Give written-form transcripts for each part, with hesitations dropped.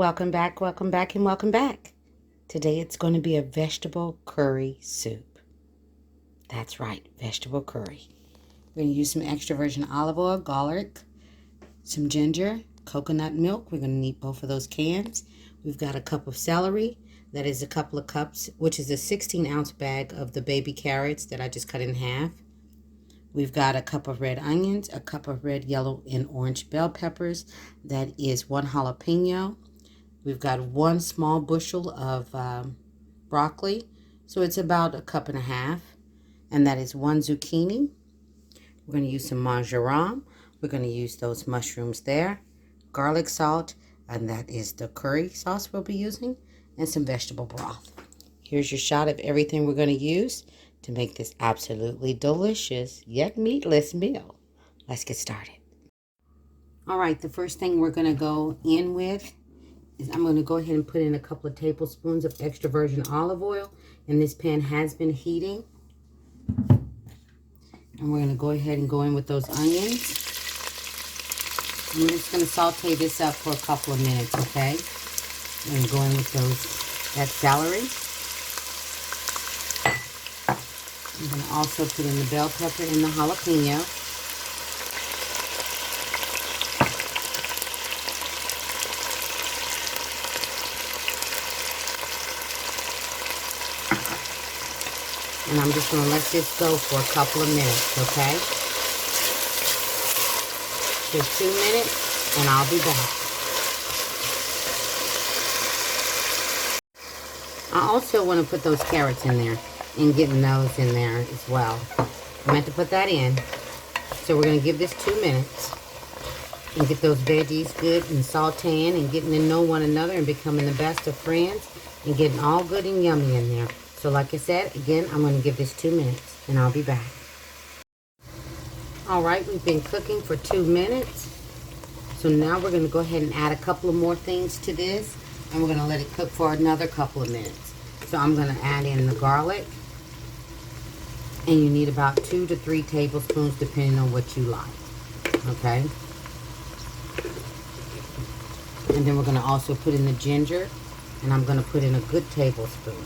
Welcome back, and welcome back. Today it's going to be a vegetable curry soup. That's right, vegetable curry. We're going to use some extra virgin olive oil, garlic, some ginger, coconut milk. We're going to need both of those cans. We've got a cup of celery. That is a couple of cups, which is a 16-ounce bag of the baby carrots that I just cut in half. We've got a cup of red onions, a cup of red, yellow, and orange bell peppers. That is 1 jalapeno. We've got 1 small bushel of broccoli, so it's about a cup and a half. And that is 1 zucchini. We're going to use some marjoram. We're going to use those mushrooms there. Garlic salt, and that is the curry sauce we'll be using. And some vegetable broth. Here's your shot of everything we're going to use to make this absolutely delicious yet meatless meal. Let's get started. All right, the first thing we're going to go in with is I'm going to go ahead and put in a couple of tablespoons of extra virgin olive oil. And this pan has been heating. And we're going to go ahead and go in with those onions. And we're just going to saute this up for a couple of minutes, okay? I'm going to go in with that celery. I'm going to also put in the bell pepper and the jalapeno. And I'm just going to let this go for a couple of minutes, okay? Just 2 minutes, and I'll be back. I also want to put those carrots in there and getting those in there as well. I meant to put that in. So we're going to give this 2 minutes and get those veggies good and sauteing and getting to know one another and becoming the best of friends and getting all good and yummy in there. So like I said, again, I'm going to give this 2 minutes and I'll be back. All right, we've been cooking for 2 minutes. So now we're going to go ahead and add a couple of more things to this. And we're going to let it cook for another couple of minutes. So I'm going to add in the garlic. And you need about 2 to 3 tablespoons depending on what you like. Okay? And then we're going to also put in the ginger. And I'm going to put in a good tablespoon.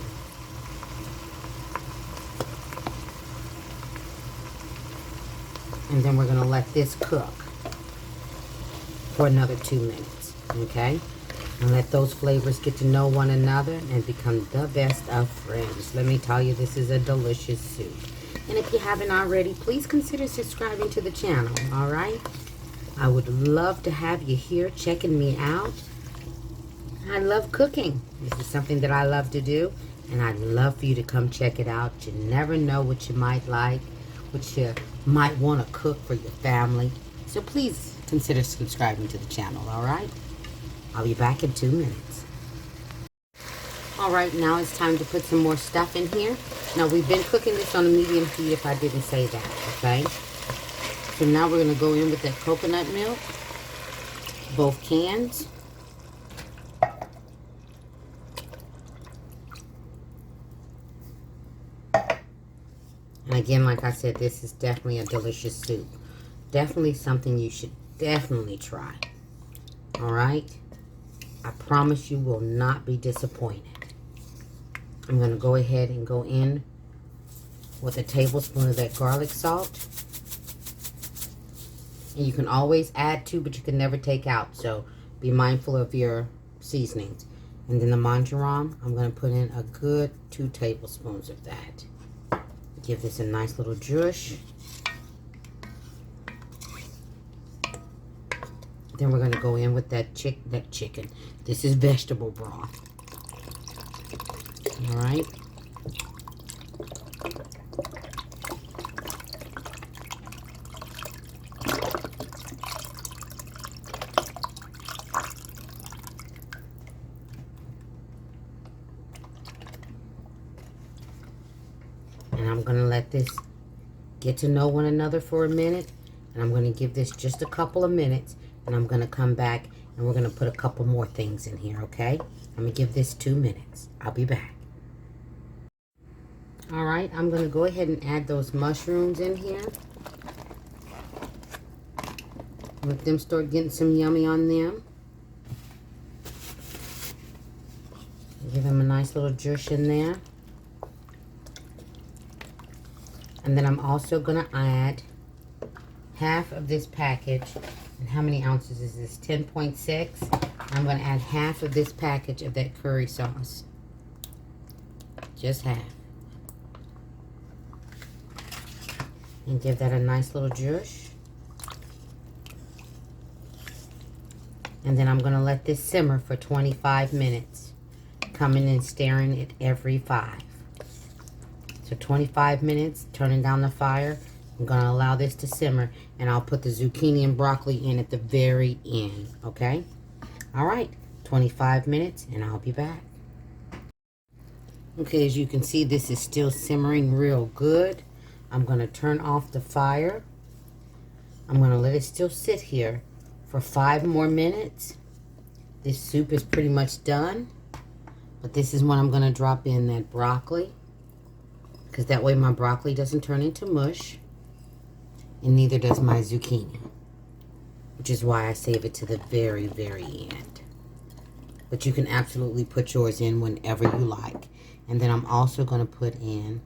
And then we're going to let this cook for another 2 minutes. Okay? And let those flavors get to know one another and become the best of friends. Let me tell you, this is a delicious soup. And if you haven't already, please consider subscribing to the channel, all right? I would love to have you here checking me out. I love cooking. This is something that I love to do. And I'd love for you to come check it out. You never know what you might like, what you might want to cook for your family. So please consider subscribing to the channel, all right? I'll be back in 2 minutes. All right, now it's time to put some more stuff in here. Now, we've been cooking this on a medium heat if I didn't say that, okay? So now we're going to go in with that coconut milk, both cans. And again, like I said, this is definitely a delicious soup. Definitely something you should definitely try. All right? I promise you will not be disappointed. I'm going to go ahead and go in with a tablespoon of that garlic salt. And you can always add to, but you can never take out. So be mindful of your seasonings. And then the marjoram, I'm going to put in a good 2 tablespoons of that. Give this a nice little zhuzh. Then we're going to go in with that chicken. This is vegetable broth. All right. And I'm going to let this get to know one another for a minute. And I'm going to give this just a couple of minutes. And I'm going to come back and we're going to put a couple more things in here, okay? I'm going to give this 2 minutes. I'll be back. All right, I'm going to go ahead and add those mushrooms in here. Let them start getting some yummy on them. Give them a nice little zhuzh in there. And then I'm also going to add half of this package. And how many ounces is this? 10.6. I'm going to add half of this package of that curry sauce. Just half. And give that a nice little zhuzh. And then I'm going to let this simmer for 25 minutes. Coming and stirring it every 5. So 25 minutes, turning down the fire. I'm going to allow this to simmer. And I'll put the zucchini and broccoli in at the very end. Okay? Alright. 25 minutes and I'll be back. Okay, as you can see, this is still simmering real good. I'm going to turn off the fire. I'm going to let it still sit here for 5 more minutes. This soup is pretty much done. But this is when I'm going to drop in that broccoli. Because that way my broccoli doesn't turn into mush. And neither does my zucchini. Which is why I save it to the very, very end. But you can absolutely put yours in whenever you like. And then I'm also going to put in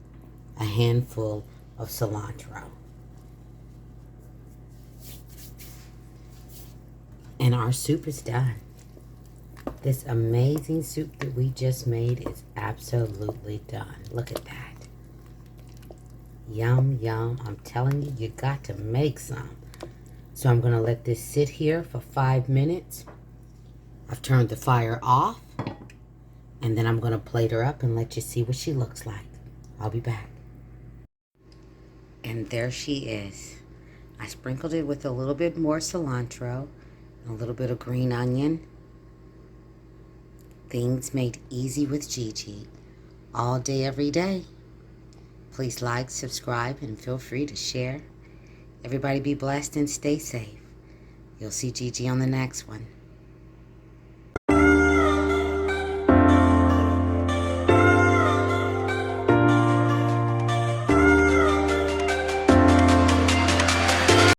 a handful of cilantro. And our soup is done. This amazing soup that we just made is absolutely done. Look at that. Yum, yum. I'm telling you, you got to make some. So I'm going to let this sit here for 5 minutes. I've turned the fire off. And then I'm going to plate her up and let you see what she looks like. I'll be back. And there she is. I sprinkled it with a little bit more cilantro and a little bit of green onion. Things made easy with Gigi. All day, every day. Please like, subscribe, and feel free to share. Everybody be blessed and stay safe. You'll see Gigi on the next one.